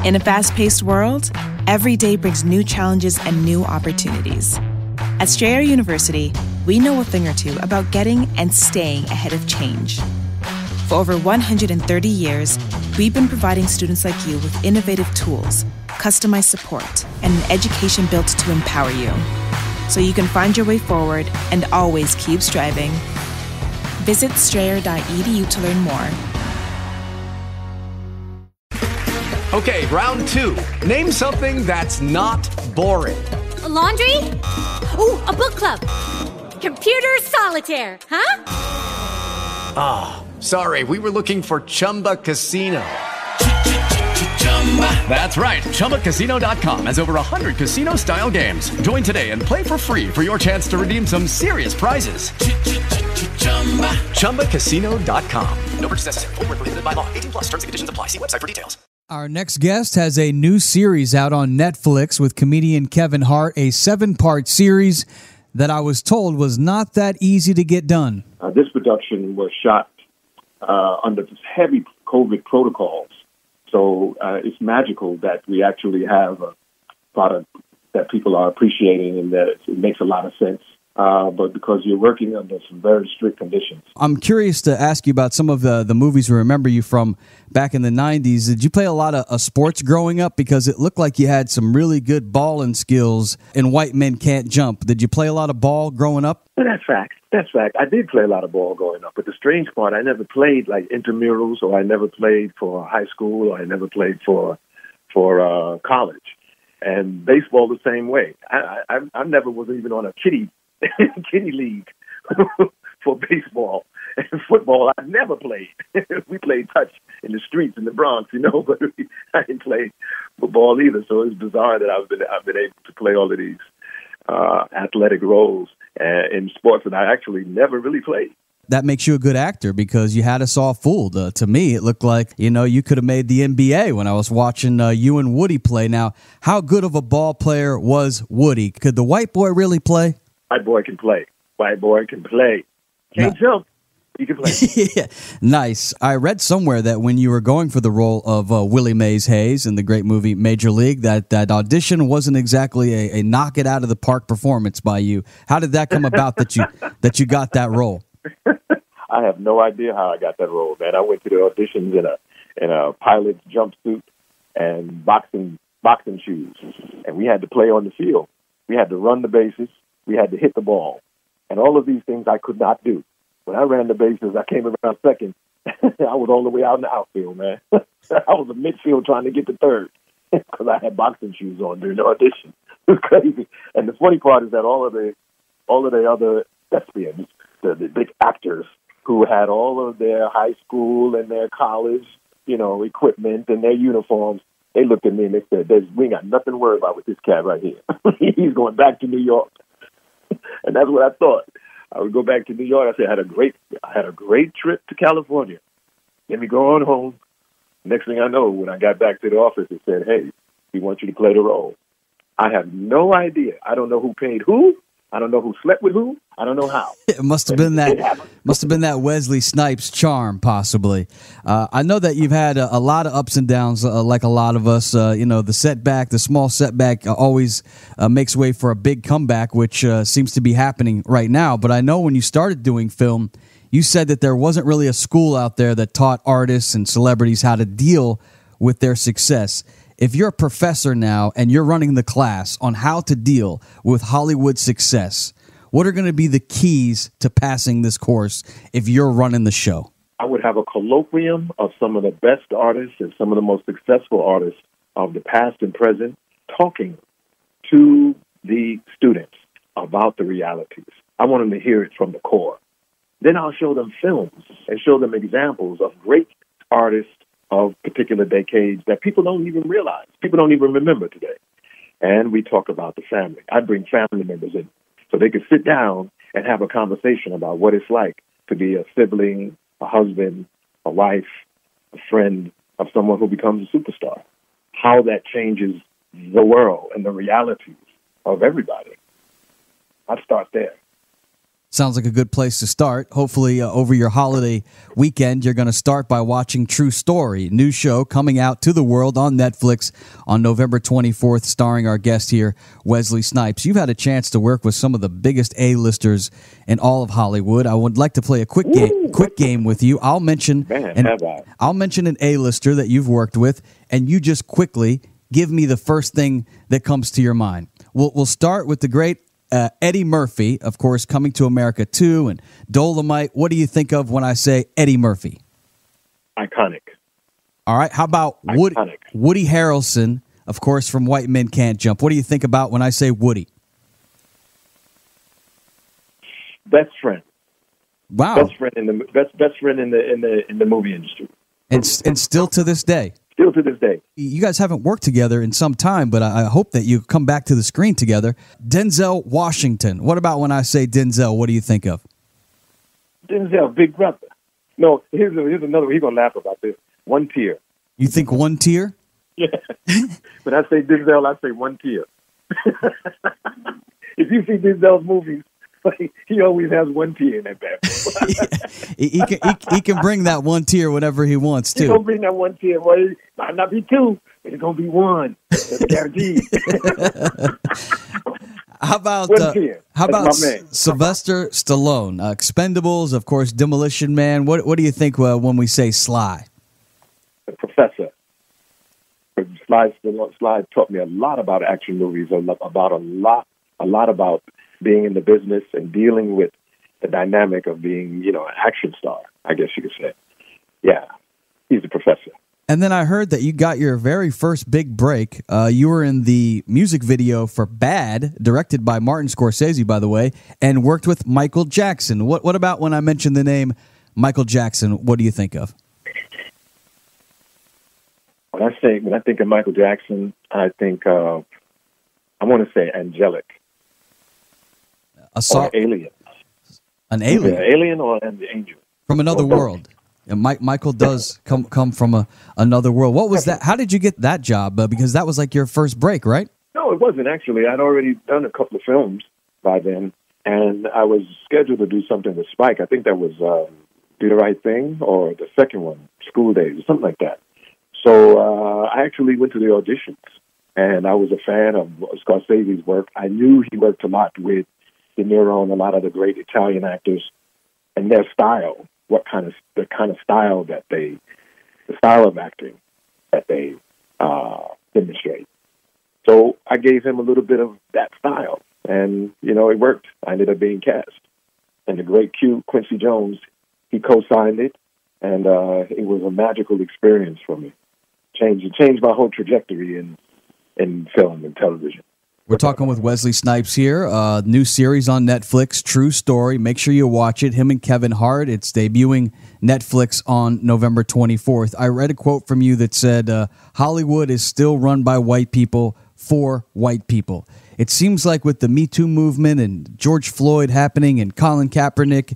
In a fast-paced world, every day brings new challenges and new opportunities. At Strayer University, we know a thing or two about getting and staying ahead of change. For over 130 years, we've been providing students like you with innovative tools, customized support, and an education built to empower you, so you can find your way forward and always keep striving. Visit strayer.edu to learn more. Okay, round two. Name something that's not boring. A laundry? Ooh, a book club. Computer solitaire, huh? Ah, sorry, we were looking for Chumba Casino. That's right, ChumbaCasino.com has over 100 casino-style games. Join today and play for free for your chance to redeem some serious prizes. ChumbaCasino.com. No purchase necessary. Void where prohibited by law. 18+ terms and conditions apply. See website for details. Our next guest has a new series out on Netflix with comedian Kevin Hart, a 7-part series that I was told was not that easy to get done. This production was shot under heavy COVID protocols, so it's magical that we actually have a product that people are appreciating and that it makes a lot of sense. But because you're working under some very strict conditions. I'm curious to ask you about some of the movies we remember you from back in the 90s. Did you play a lot of sports growing up? Because it looked like you had some really good balling skills in White Men Can't Jump. Did you play a lot of ball growing up? That's fact. That's fact. I did play a lot of ball growing up. But the strange part, I never played like intramurals, or I never played for high school, or I never played for college. And baseball the same way. I never was even on a kiddie league for baseball. And football, I never played. We played touch in the streets in the Bronx, but I didn't play football either. So it's bizarre that I've been able to play all of these athletic roles in sports that I actually never really played. That makes you a good actor because you had us all fooled. To me, it looked like, you could have made the NBA when I was watching you and Woody play. Now, how good of a ball player was Woody? Could the white boy really play? White boy can play. White boy can play. Can't jump. He can play. Yeah. Nice. I read somewhere that when you were going for the role of Willie Mays Hayes in the great movie Major League, that audition wasn't exactly a knock it out of the park performance by you. How did that come about that you got that role? I have no idea how I got that role, man. I went to the auditions in a pilot's jumpsuit and boxing shoes, and we had to play on the field. We had to run the bases. We had to hit the ball. And all of these things I could not do. When I ran the bases, I came around second. I was all the way out in the outfield, man. I was in midfield trying to get to third because I had boxing shoes on during the audition. It was crazy. And the funny part is that all of the other thespians, the big actors who had all of their high school and their college, equipment and their uniforms, they looked at me and they said, "We ain't got nothing to worry about with this cat right here. He's going back to New York." And that's what I thought. I would go back to New York. I said, I had a great trip to California. Let me go on home. Next thing I know, when I got back to the office, it said, "Hey, we want you to play the role." I have no idea. I don't know who paid who. I don't know who slept with who. I don't know how. It must have been that Wesley Snipes charm, possibly. I know that you've had a lot of ups and downs, like a lot of us. The small setback always makes way for a big comeback, which seems to be happening right now. But I know when you started doing film, you said that there wasn't really a school out there that taught artists and celebrities how to deal with their success. If you're a professor now and you're running the class on how to deal with Hollywood success, what are going to be the keys to passing this course if you're running the show? I would have a colloquium of some of the best artists and some of the most successful artists of the past and present talking to the students about the realities. I want them to hear it from the core. Then I'll show them films and show them examples of great artists of particular decades that people don't even realize. People don't even remember today. And we talk about the family. I bring family members in so they could sit down and have a conversation about what it's like to be a sibling, a husband, a wife, a friend of someone who becomes a superstar. How that changes the world and the realities of everybody. I'd start there. Sounds like a good place to start. Hopefully, over your holiday weekend, you're going to start by watching True Story, new show coming out to the world on Netflix on November 24th, starring our guest here, Wesley Snipes. You've had a chance to work with some of the biggest A-listers in all of Hollywood. I would like to play a quick game with you. I'll mention an A-lister that you've worked with, and you just quickly give me the first thing that comes to your mind. We'll start with the great Eddie Murphy, of course, Coming to America 2 and Dolomite. What do you think of when I say Eddie Murphy? Iconic. All right. How about Woody Harrelson, of course, from White Men Can't Jump? What do you think about when I say Woody? Best friend. Wow. Best friend in the movie industry. And still to this day. Still to this day. You guys haven't worked together in some time, but I hope that you come back to the screen together. Denzel Washington. What about when I say Denzel? What do you think of? Denzel, big brother. No, here's another one. He's going to laugh about this. One tear. You think one tear? Yeah. When I say Denzel, I say one tear. If you see Denzel's movies, he always has one tear in that bad. He can bring that one tear whenever he wants to. He's going to bring that one tear. Well, it might not be two, but it's going to be one. That's guaranteed. How about Sylvester Stallone? Expendables, of course, Demolition Man. What do you think when we say Sly? The Professor. Sly taught me a lot about action movies, a lot about being in the business and dealing with the dynamic of being, an action star, I guess you could say. Yeah, he's the Professor. And then I heard that you got your very first big break. You were in the music video for Bad, directed by Martin Scorsese, by the way, and worked with Michael Jackson. What about when I mentioned the name Michael Jackson? What do you think of? When I think of Michael Jackson, I think I want to say angelic. Or alien. An alien? Yeah, alien or an angel. From another world. And Michael does come from another world. What was that? How did you get that job? Because that was like your first break, right? No, it wasn't actually. I'd already done a couple of films by then, and I was scheduled to do something with Spike. I think that was Do the Right Thing or the second one, School Days, or something like that. So I actually went to the auditions, and I was a fan of Scorsese's work. I knew he worked a lot with De Niro and a lot of the great Italian actors, and their style, the kind of style of acting that they demonstrate. So I gave him a little bit of that style, and it worked. I ended up being cast, and the great Quincy Jones, he co-signed it, and it was a magical experience for me. It changed my whole trajectory in film and television. We're talking with Wesley Snipes here. New series on Netflix, True Story. Make sure you watch it. Him and Kevin Hart. It's debuting Netflix on November 24th. I read a quote from you that said, Hollywood is still run by white people for white people. It seems like with the Me Too movement and George Floyd happening and Colin Kaepernick,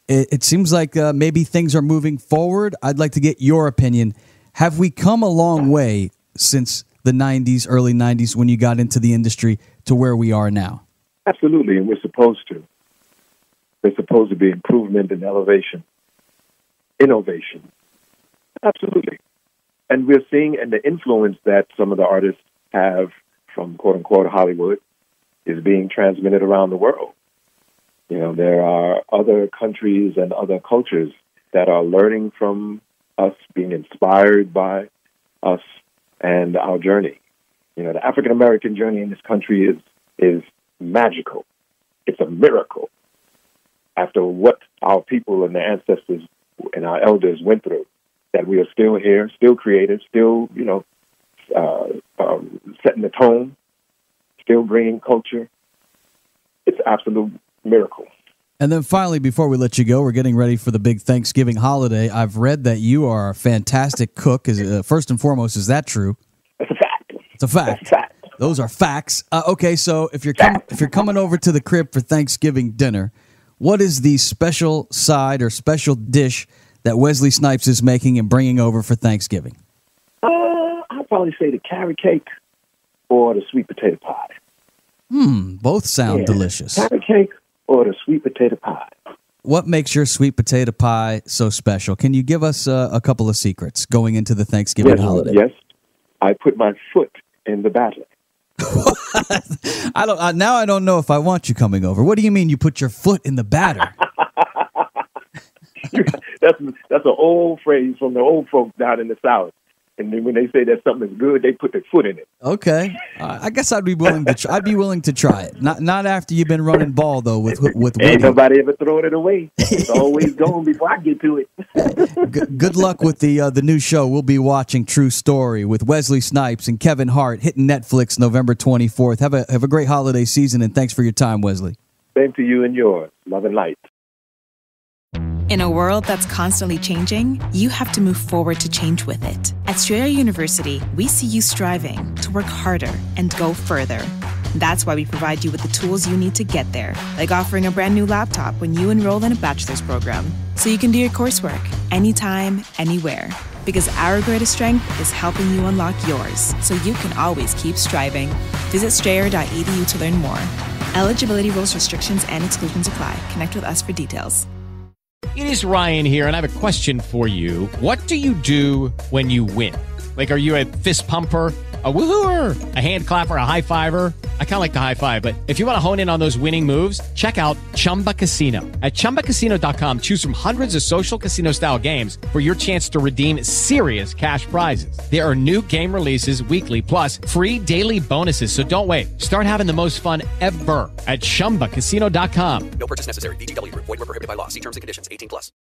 it seems like maybe things are moving forward. I'd like to get your opinion. Have we come a long way since the 90s, early 90s, when you got into the industry to where we are now? Absolutely, and we're supposed to. There's supposed to be improvement and elevation, innovation. Absolutely. And we're seeing, and the influence that some of the artists have from quote-unquote Hollywood is being transmitted around the world. There are other countries and other cultures that are learning from us, being inspired by us and our journey. The African-American journey in this country is magical. It's a miracle. After what our people and their ancestors and our elders went through, that we are still here, still creative, still, setting the tone, still bringing culture. It's an absolute miracle. And then finally, before we let you go, we're getting ready for the big Thanksgiving holiday. I've read that you are a fantastic cook. First and foremost, is that true? That's a fact. It's a fact. That's a fact. Those are facts. Okay, so if you're coming over to the crib for Thanksgiving dinner, what is the special side or special dish that Wesley Snipes is making and bringing over for Thanksgiving? I'd probably say the carrot cake or the sweet potato pie. Both sound delicious. Carrot cake or the sweet potato pie. What makes your sweet potato pie so special? Can you give us a couple of secrets going into the Thanksgiving holiday? Yes, I put my foot in the batter. Now I don't know if I want you coming over. What do you mean you put your foot in the batter? That's an old phrase from the old folks down in the South. And then when they say that something is good, they put their foot in it. Okay, I guess I'd be willing to. I'd be willing to try it. Not after you've been running ball though. With ain't nobody ever throwing it away. It's always gone before I get to it. Good luck with the new show. We'll be watching True Story with Wesley Snipes and Kevin Hart hitting Netflix November 24th. Have a great holiday season, and thanks for your time, Wesley. Same to you and yours. Love and light. In a world that's constantly changing, you have to move forward to change with it. At Strayer University, we see you striving to work harder and go further. That's why we provide you with the tools you need to get there, like offering a brand new laptop when you enroll in a bachelor's program, so you can do your coursework anytime, anywhere. Because our greatest strength is helping you unlock yours, so you can always keep striving. Visit strayer.edu to learn more. Eligibility rules, restrictions, and exclusions apply. Connect with us for details. It is Ryan here, and I have a question for you. What do you do when you win? Like, are you a fist pumper, a woohooer, a hand clapper, a high fiver? I kind of like the high five, but if you want to hone in on those winning moves, check out Chumba Casino. At ChumbaCasino.com, choose from hundreds of social casino-style games for your chance to redeem serious cash prizes. There are new game releases weekly, plus free daily bonuses. So don't wait. Start having the most fun ever at ChumbaCasino.com. No purchase necessary. VGW. Void where prohibited by law. See terms and conditions. 18+.